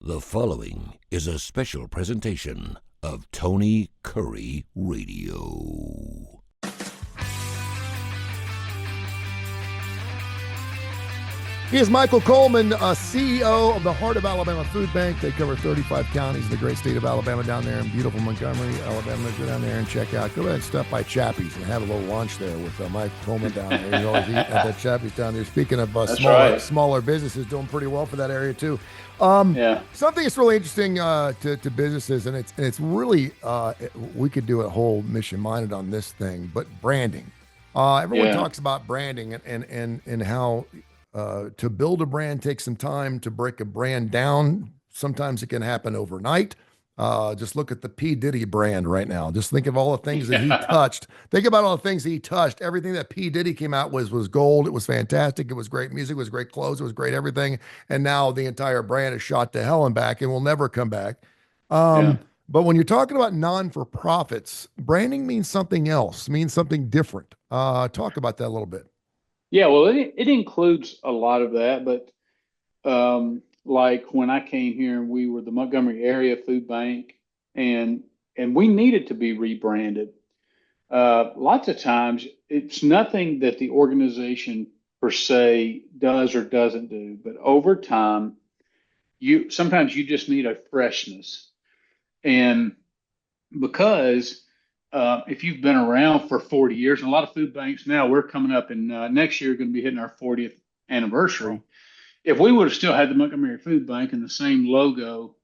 The following is a special presentation of Tony Kurre Radio. He is Michael Coleman, CEO of the Heart of Alabama Food Bank. They cover 35 counties in the great state of Alabama down there in beautiful Montgomery, Alabama. Go down there and check out. Go ahead and stop by Chappie's and have a little lunch there with Mike Coleman down there. You always eat at that Chappie's down there. Speaking of smaller businesses, doing pretty well for that area too. Something that's really interesting to businesses, and it's really we could do a whole mission minded on this thing, but branding. Everyone talks about branding and how. To build a brand takes some time. To break a brand down, sometimes it can happen overnight. Just look at the P. Diddy brand right now. Just think of all the things that he touched. Think about all the things he touched. Everything that P. Diddy came out was gold. It was fantastic. It was great music. It was great clothes. It was great everything. And now the entire brand is shot to hell and back and will never come back. But when you're talking about non-for-profits, branding means something else, means something different. Talk about that a little bit. Yeah, well, it includes a lot of that, but like when I came here, we were the Montgomery Area Food Bank, and we needed to be rebranded. Lots of times, it's nothing that the organization per se does or doesn't do, but over time, sometimes you just need a freshness, and because if you've been around for 40 years, and a lot of food banks now, we're coming up and next year going to be hitting our 40th anniversary. If we would have still had the Montgomery Food Bank and the same logo,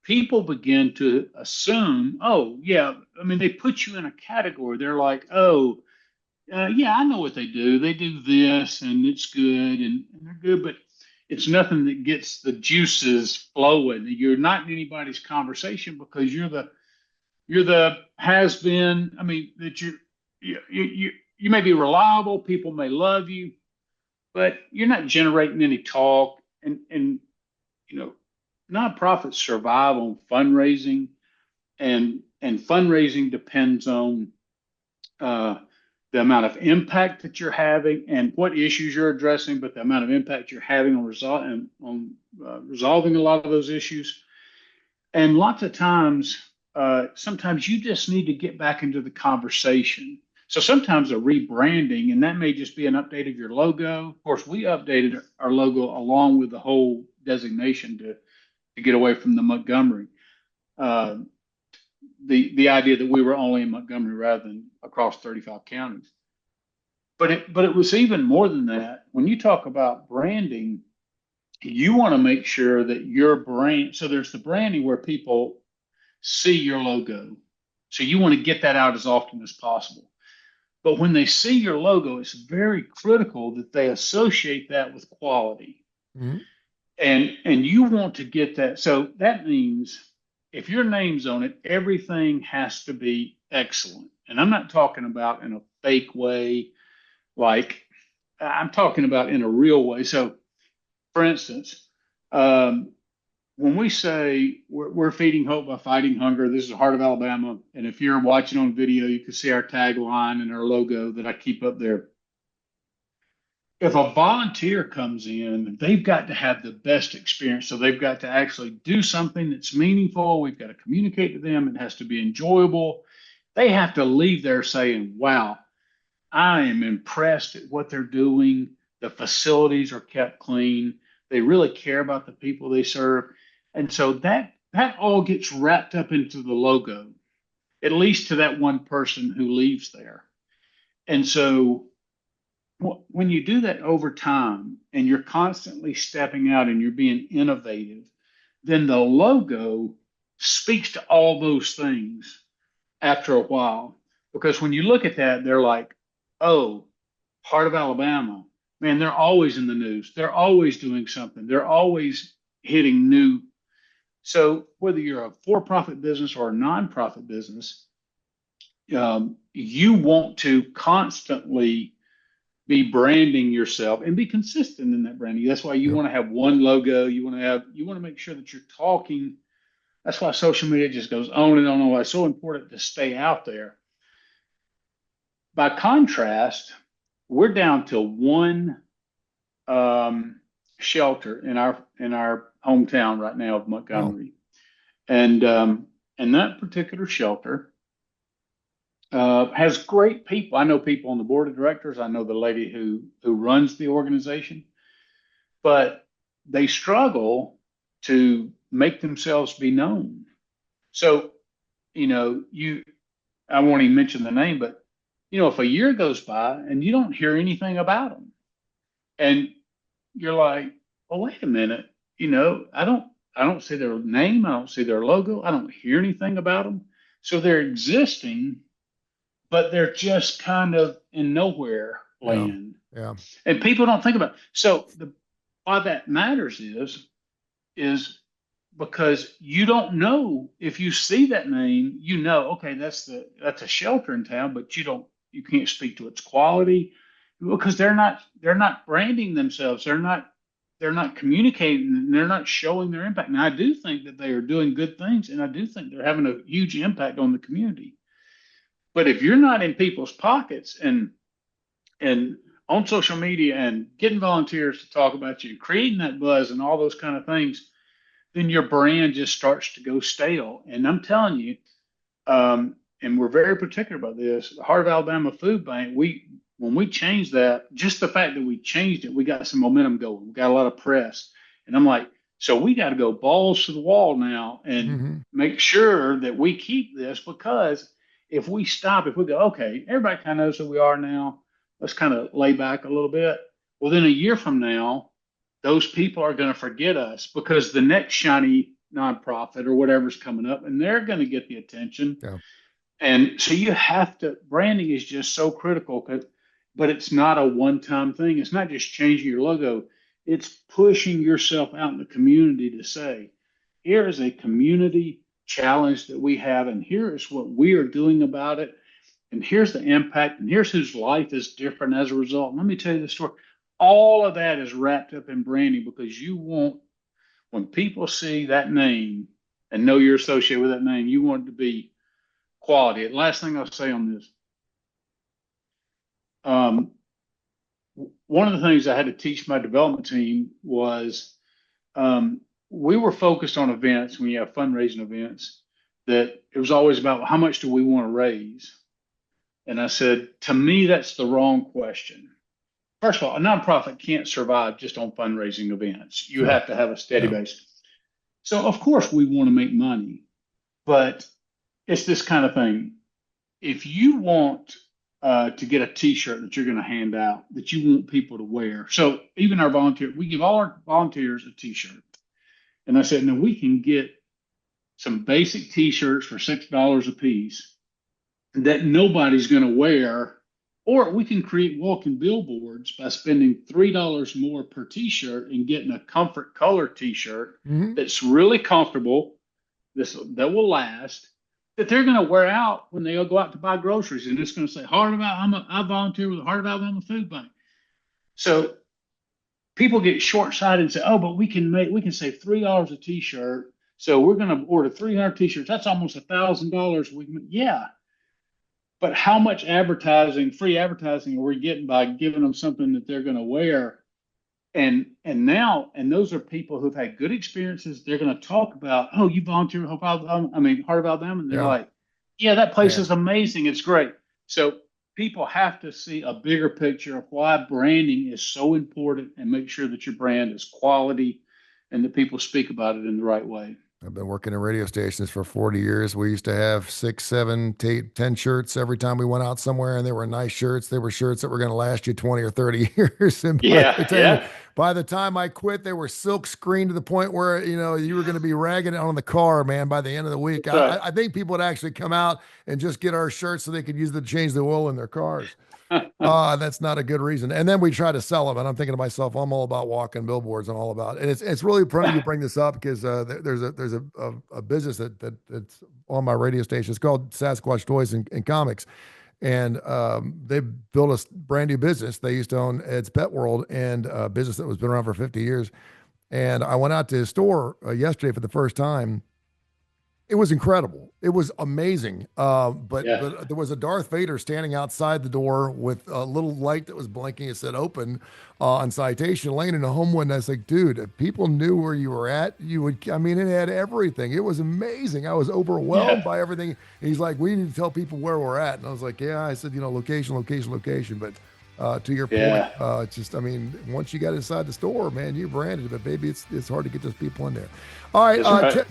people begin to assume, oh, yeah, I mean, they put you in a category. They're like, oh, yeah, I know what they do. They do this and it's good and they're good, but it's nothing that gets the juices flowing. You're not in anybody's conversation because you're the has been. I mean, that you may be reliable. People may love you, but you're not generating any talk. And nonprofits survive on fundraising, and fundraising depends on the amount of impact that you're having and what issues you're addressing, but the amount of impact you're having on resolving a lot of those issues. And lots of times. Sometimes you just need to get back into the conversation. So sometimes a rebranding, and that may just be an update of your logo. Of course, we updated our logo along with the whole designation to get away from the Montgomery. The idea that we were only in Montgomery rather than across 35 counties. But it was even more than that. When you talk about branding, you want to make sure that your brand. So there's the branding where people see your logo. So you want to get that out as often as possible. But when they see your logo, it's very critical that they associate that with quality. Mm-hmm. And you want to get that. So that means if your name's on it, everything has to be excellent. And I'm not talking about in a fake way, like I'm talking about in a real way. So for instance, when we say we're feeding hope by fighting hunger, this is the Heart of Alabama. And if you're watching on video, you can see our tagline and our logo that I keep up there. If a volunteer comes in, they've got to have the best experience. So they've got to actually do something that's meaningful. We've got to communicate to them. It has to be enjoyable. They have to leave there saying, wow, I am impressed at what they're doing. The facilities are kept clean. They really care about the people they serve. And so that all gets wrapped up into the logo, at least to that one person who leaves there. And so when you do that over time and you're constantly stepping out and you're being innovative, then the logo speaks to all those things after a while. Because when you look at that, they're like, oh, Heart of Alabama. Man, they're always in the news. They're always doing something. They're always hitting new. So whether you're a for-profit business or a nonprofit business, you want to constantly be branding yourself and be consistent in that branding. That's why you want to have one logo. You want to make sure that you're talking. That's why social media just goes on and on and on. It's so important to stay out there. By contrast, we're down to one shelter in our hometown right now of Oh, Montgomery, and that particular shelter has great people. I know people on the board of directors. I know the lady who runs the organization, but they struggle to make themselves be known. So, you I won't even mention the name, but if a year goes by and you don't hear anything about them, and you're like, well, wait a minute, I don't see their name, I don't see their logo, I don't hear anything about them. So they're existing, but they're just kind of in nowhere yeah, land. yeah, And people don't think about it. So why that matters is because you don't know if you see that name, okay, that's a shelter in town, but you can't speak to its quality because they're not branding themselves. They're not communicating. They're not showing their impact. Now, I do think that they are doing good things, and I do think they're having a huge impact on the community. But if you're not in people's pockets and on social media and getting volunteers to talk about you, creating that buzz and all those kind of things, then your brand just starts to go stale. And I'm telling you, and we're very particular about this. The Heart of Alabama Food Bank, when we changed that, just the fact that we changed it, we got some momentum going. We got a lot of press, and I'm like, so we got to go balls to the wall now and hmm, make sure that we keep this because if we stop, if we go, okay, everybody kind of knows who we are now. Let's kind of lay back a little bit. Well, then a year from now, those people are going to forget us because the next shiny nonprofit or whatever's coming up, and they're going to get the attention. yeah, And so branding is just so critical, but it's not a one-time thing. It's not just changing your logo. It's pushing yourself out in the community to say, here is a community challenge that we have, and here is what we are doing about it. And here's the impact, and here's whose life is different as a result. And let me tell you the story. All of that is wrapped up in branding because when people see that name and know you're associated with that name, you want it to be quality. And last thing I'll say on this, um, one of the things I had to teach my development team was we were focused on events when you have fundraising events that it was always about well, how much do we want to raise? And I said, to me, that's the wrong question. First of all, a nonprofit can't survive just on fundraising events. You sure, have to have a steady yeah, base. So, of course, we want to make money, but it's this kind of thing. If you want to get a T-shirt that you're going to hand out that you want people to wear, so even our volunteer, we give all our volunteers a T-shirt, and I said, now we can get some basic T-shirts for $6 a piece that nobody's going to wear, or we can create walking billboards by spending $3 more per T-shirt and getting a comfort color T-shirt hmm, that's really comfortable, that will last, that they're going to wear out when they go out to buy groceries, and it's going to say I volunteer with the Heart of Alabama Food Bank. So people get short-sighted and say, oh, but we can save $3 a T-shirt, so we're going to order 300 T-shirts. That's almost $1,000. Yeah, but how much free advertising, are we getting by giving them something that they're going to wear? And those are people who've had good experiences. They're going to talk about, oh, you volunteer with Hope Alabama, Heart of Alabama, and they're yeah, like, yeah, that place man. is amazing. It's great. So people have to see a bigger picture of why branding is so important and make sure that your brand is quality and that people speak about it in the right way. I've been working in radio stations for 40 years. We used to have 6, 7, 8, 10 shirts every time we went out somewhere, and they were nice shirts. They were shirts that were going to last you 20 or 30 years. And Yeah, yeah, by the time I quit, they were silk screened to the point where, you were going to be ragging it on the car, man, by the end of the week. that's right. I think people would actually come out and just get our shirts so they could use them to change the oil in their cars. That's not a good reason. And then we try to sell them, and I'm thinking to myself, I'm all about walking billboards and all about. And it's really funny you bring this up because there's a business that's on my radio station. It's called Sasquatch Toys and Comics, and they built a brand new business. They used to own Ed's Pet World and a business that was been around for 50 years. And I went out to his store yesterday for the first time, It was incredible. It was amazing. But Yeah. there was a Darth Vader standing outside the door with a little light that was blinking. It said open on Citation Lane in a home one. I was like, dude, if people knew where you were at, you would, I mean, it had everything. It was amazing. I was overwhelmed by everything. And he's like, we need to tell people where we're at. And I was like, yeah, I said, location, location, location. But to your point, it's just, I mean, once you got inside the store, man, you're branded, but baby, it's hard to get those people in there. All right,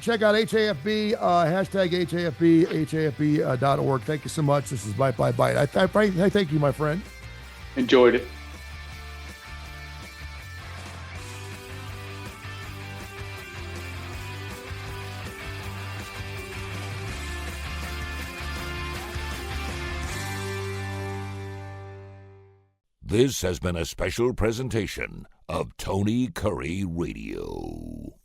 check out HAFB, hashtag HAFB, HAFB.org. Thank you so much. This is Bite by Bite. I thank you, my friend. Enjoyed it. This has been a special presentation of Tony Kurre Radio.